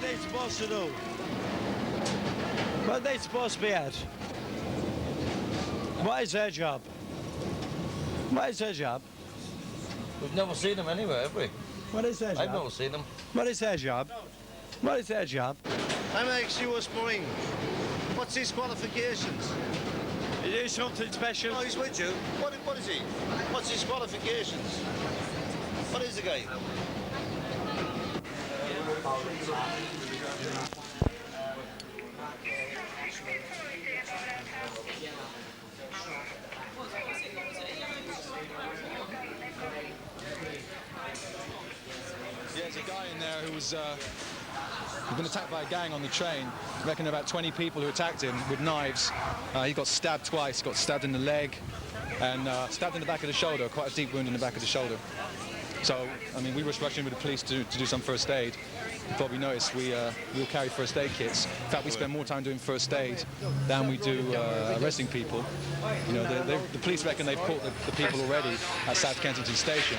they supposed to do? What are they supposed to be at? What is their job? What is their job? We've never seen them anywhere, have we? What is their job? I've never seen them. What is their job? What is their job? I'm ex-US Marine. What's his qualifications? Is he something special? Oh, he's with you. What is he? What's his qualifications? What is the guy? Yeah, there's a guy in there who was been attacked by a gang on the train. I reckon about 20 people who attacked him with knives. He got stabbed twice. Got stabbed in the leg and stabbed in the back of the shoulder, quite a deep wound in the back of the shoulder. So, I mean, we were rushing with the police to do some first aid. Probably noticed we'll carry first aid kits. In fact, we spend more time doing first aid than we do arresting people. You know, the police reckon they've caught the people already at South Kensington Station.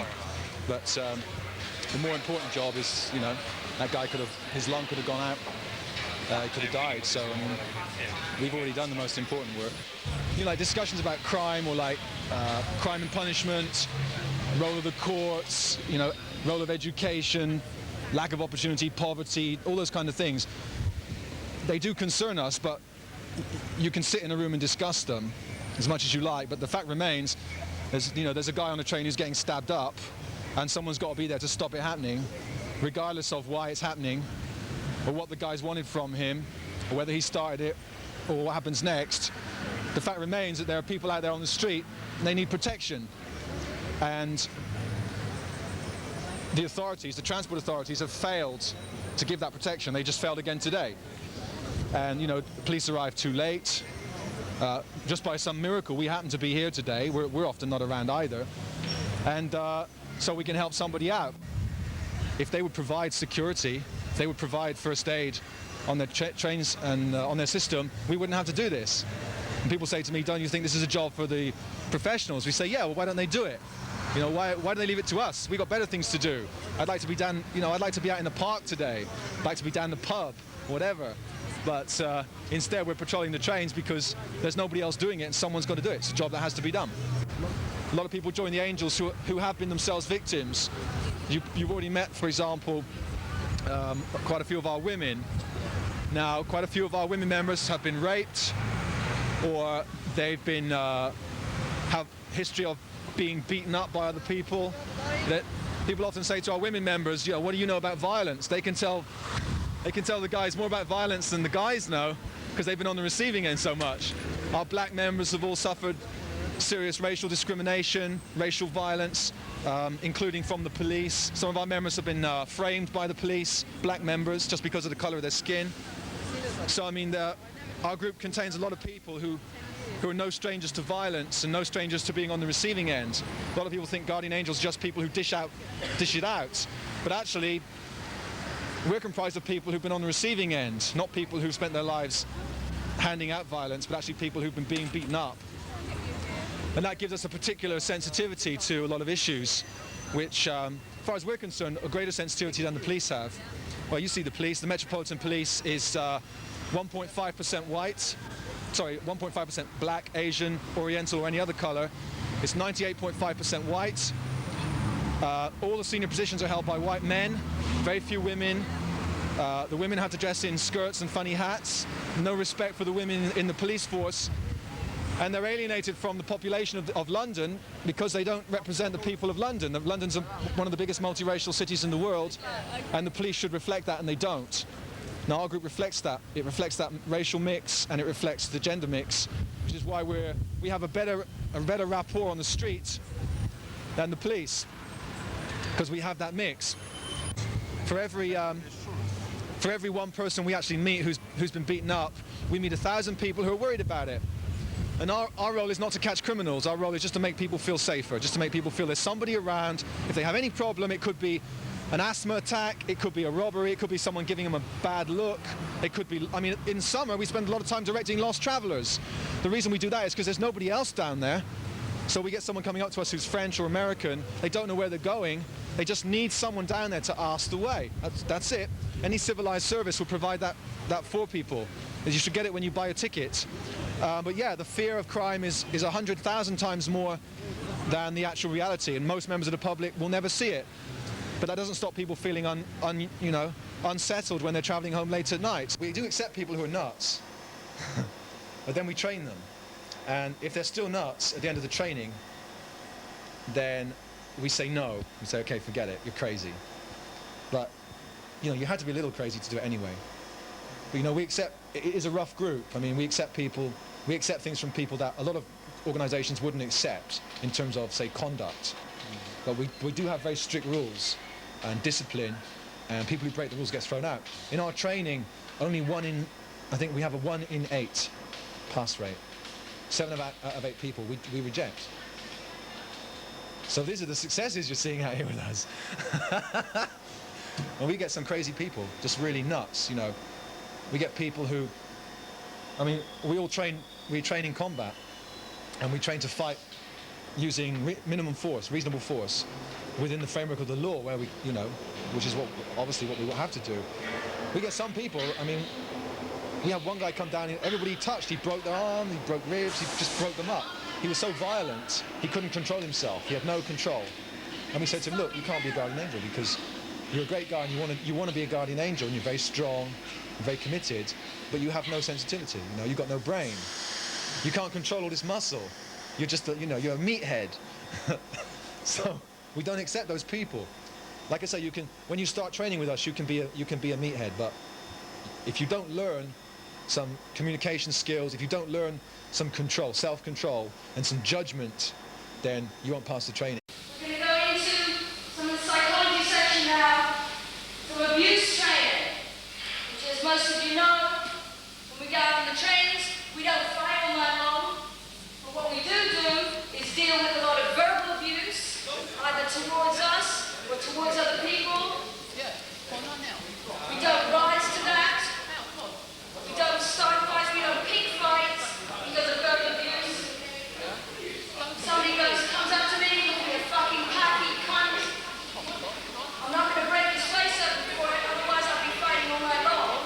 But the more important job is, you know, that guy his lung could have gone out. He could have died. So, I mean, we've already done the most important work. You know, like discussions about crime or like crime and punishment, role of the courts, you know, role of education, lack of opportunity, poverty, all those kind of things. They do concern us, but you can sit in a room and discuss them as much as you like. But the fact remains, there's a guy on a train who's getting stabbed up, and someone's got to be there to stop it happening, regardless of why it's happening, or what the guys wanted from him, or whether he started it, or what happens next. The fact remains that there are people out there on the street, and they need protection. And the authorities, the transport authorities, have failed to give that protection. They just failed again today. And, you know, police arrived too late. Just by some miracle, we happen to be here today. We're often not around either. And so we can help somebody out. If they would provide security, if they would provide first aid on their trains and on their system, we wouldn't have to do this. And people say to me, don't you think this is a job for the professionals? We say, yeah, well, why don't they do it? You know, why do they leave it to us? We've got better things to do. I'd like to be down, you know, I'd like to be out in the park today. I'd like to be down the pub, whatever. But instead we're patrolling the trains because there's nobody else doing it and someone's got to do it. It's a job that has to be done. A lot of people join the Angels who have been themselves victims. You've already met, for example, quite a few of our women. Now, quite a few of our women members have been raped, or they've been have history of being beaten up by other people. That people often say to our women members, you know, what do you know about violence? They can tell the guys more about violence than the guys know because they've been on the receiving end so much. Our black members have all suffered serious racial discrimination, racial violence, including from the police. Some of our members have been framed by the police, black members, just because of the color of their skin. So, I mean, our group contains a lot of people who are no strangers to violence and no strangers to being on the receiving end. A lot of people think Guardian Angels are just people who dish it out. But actually, we're comprised of people who've been on the receiving end, not people who've spent their lives handing out violence, but actually people who've been being beaten up. And that gives us a particular sensitivity to a lot of issues, which, as far as we're concerned, a greater sensitivity than the police have. Well, you see the police. The Metropolitan Police is 1.5% white. Sorry, 1.5% black, Asian, Oriental, or any other color. It's 98.5% white. All the senior positions are held by white men, very few women. The women have to dress in skirts and funny hats. No respect for the women in the police force. And they're alienated from the population of London because they don't represent the people of London. London's one of the biggest multiracial cities in the world, and the police should reflect that, and they don't. Now, our group reflects that. It reflects that racial mix, and it reflects the gender mix, which is why we have a better rapport on the street than the police, because we have that mix. For every one person we actually meet who's been beaten up, we meet 1,000 people who are worried about it. And our role is not to catch criminals. Our role is just to make people feel safer, just to make people feel there's somebody around. If they have any problem, it could be an asthma attack, it could be a robbery, it could be someone giving them a bad look. It could be, I mean, in summer we spend a lot of time directing lost travelers. The reason we do that is because there's nobody else down there. So we get someone coming up to us who's French or American, they don't know where they're going, They just need someone down there to ask the way. That's it. Any civilized service will provide that for people. You should get it when you buy a ticket. But yeah, the fear of crime is 100,000 times more than the actual reality, and most members of the public will never see it. But that doesn't stop people feeling unsettled when they're traveling home late at night. We do accept people who are nuts, but then we train them. And if they're still nuts at the end of the training, then we say no. We say, okay, forget it, you're crazy. But, you had to be a little crazy to do it anyway. But, we accept, it is a rough group. I mean, we accept things from people that a lot of organizations wouldn't accept in terms of, say, conduct. But we do have very strict rules and discipline, and people who break the rules get thrown out. In our training, only I think we have a 1 in 8 pass rate. 7 out of 8 people we reject. So these are the successes you're seeing out here with us. And we get some crazy people, just really nuts, We get people who, I mean, we train in combat, and we train to fight using minimum force, reasonable force, within the framework of the law, where which is obviously what we will have to do. We get some people, I mean, we had one guy come down, everybody he touched, he broke their arm, he broke ribs, he just broke them up. He was so violent, he couldn't control himself, he had no control. And we said to him, look, you can't be a guardian angel because you're a great guy and you want to be a guardian angel, and you're very strong, very committed, but you have no sensitivity, you've got no brain. You can't control all this muscle. You're just, you're a meathead. So we don't accept those people. Like I say, when you start training with us, you can be a meathead, but if you don't learn some communication skills, if you don't learn some control, self-control, and some judgment, then you won't pass the training. We're going to go into some of the psychology section now, some abuse training, which, as most of you know, when we go out on the trains, we don't fight all night long, but what we do is deal with a lot of verbal abuse, either towards us or towards other people. We don't rise to that. We don't start fights, we don't pick fights because of verbal abuse. Somebody comes up to me, looking at a fucking packy cunt. I'm not going to break his face up before it, otherwise I'll be fighting all night long.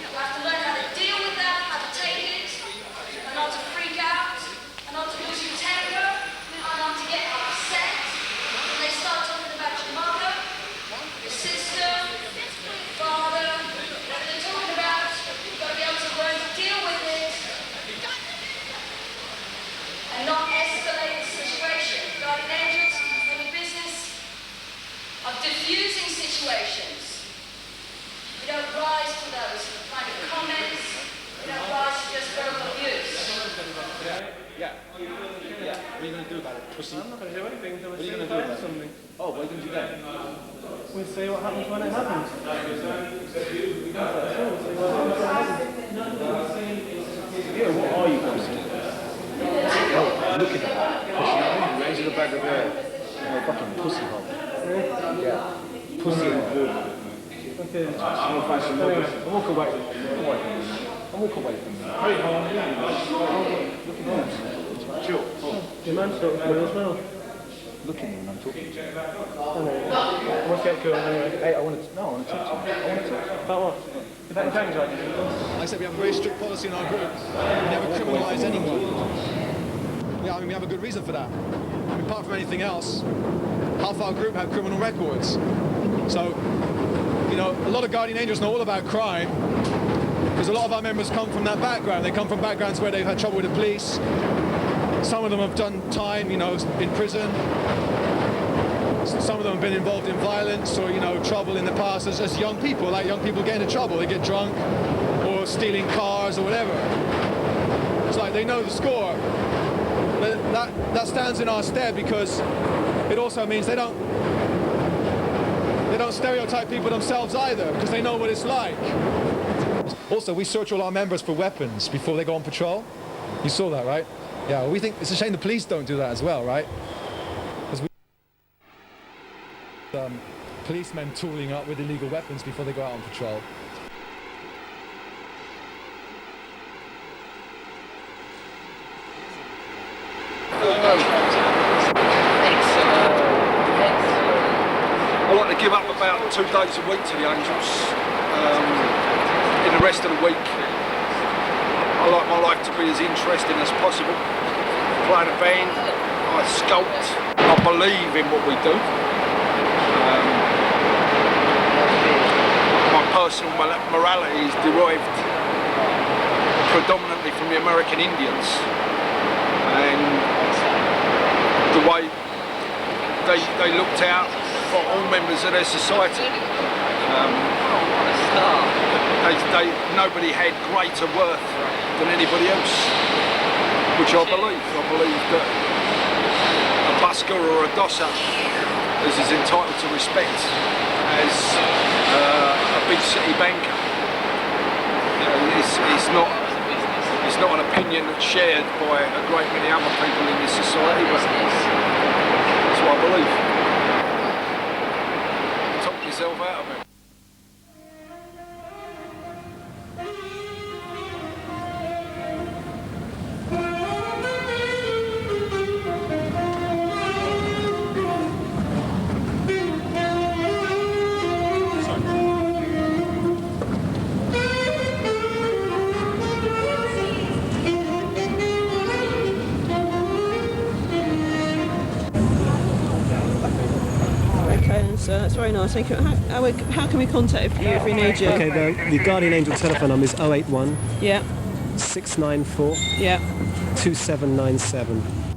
You have to learn how to deal with that, how to take it, and not to freak out, and not to lose your temper, and not to get upset when they start talking about your mother, your sister, father, whatever they're talking about. You've got to be able to learn to deal with it and not escalate the situation. Guardian angels are in the business of diffusing situations. We don't rise to those kind of comments. We don't rise to just verbal abuse. Yeah. What are you going to do about it, pussy? I'm not going to do anything until What are you going to do about it? something. Oh, what are you going to do then? We'll see what happens when it happens. Yeah, what are you, pussy? Oh, look at that. Pussy. Raise the bag of hair. Oh, fucking pussy hole. Yeah. Pussy hole. Okay. I'm going to find some more. I'll walk away. I'll walk away from you. Very hard. Look at that. Chill. Your man's talking to me as well. Look at me when I'm talking to you. I must get cool anyway. Hey, I want to talk to you. I want to talk to you. About what? About change, like? Like I said, we have a very strict policy in our group. We never criminalise anyone. Yeah, I mean, we have a good reason for that. I mean, apart from anything else, half our group have criminal records. So, a lot of guardian angels know all about crime, because a lot of our members come from that background. They come from backgrounds where they've had trouble with the police. Some of them have done time, in prison. Some of them have been involved in violence or, trouble in the past as young people. Like young people get into trouble. They get drunk or stealing cars or whatever. It's like they know the score. But that stands in our stead because it also means they don't stereotype people themselves either, because they know what it's like. Also, we search all our members for weapons before they go on patrol. You saw that, right? Yeah, well, we think it's a shame the police don't do that as well, right? Because policemen tooling up with illegal weapons before they go out on patrol. Thanks. I'm up about 2 days a week to the Angels. In the rest of the week, I like my life to be as interesting as possible. Play in a band, I sculpt, I believe in what we do. My personal morality is derived predominantly from the American Indians and the way they looked out for all members of their society. Nobody had greater worth than anybody else, which I believe. I believe that a busker or a dosser is as entitled to respect as a big city banker. You know, it's not an opinion that's shared by a great many other people in this society, but that's what I believe. Talk yourself out of it. So that's very nice. Thank you. How can we contact you if we need you? Okay, the Guardian Angel telephone number is 081 Yeah. 694 Yeah. 2797.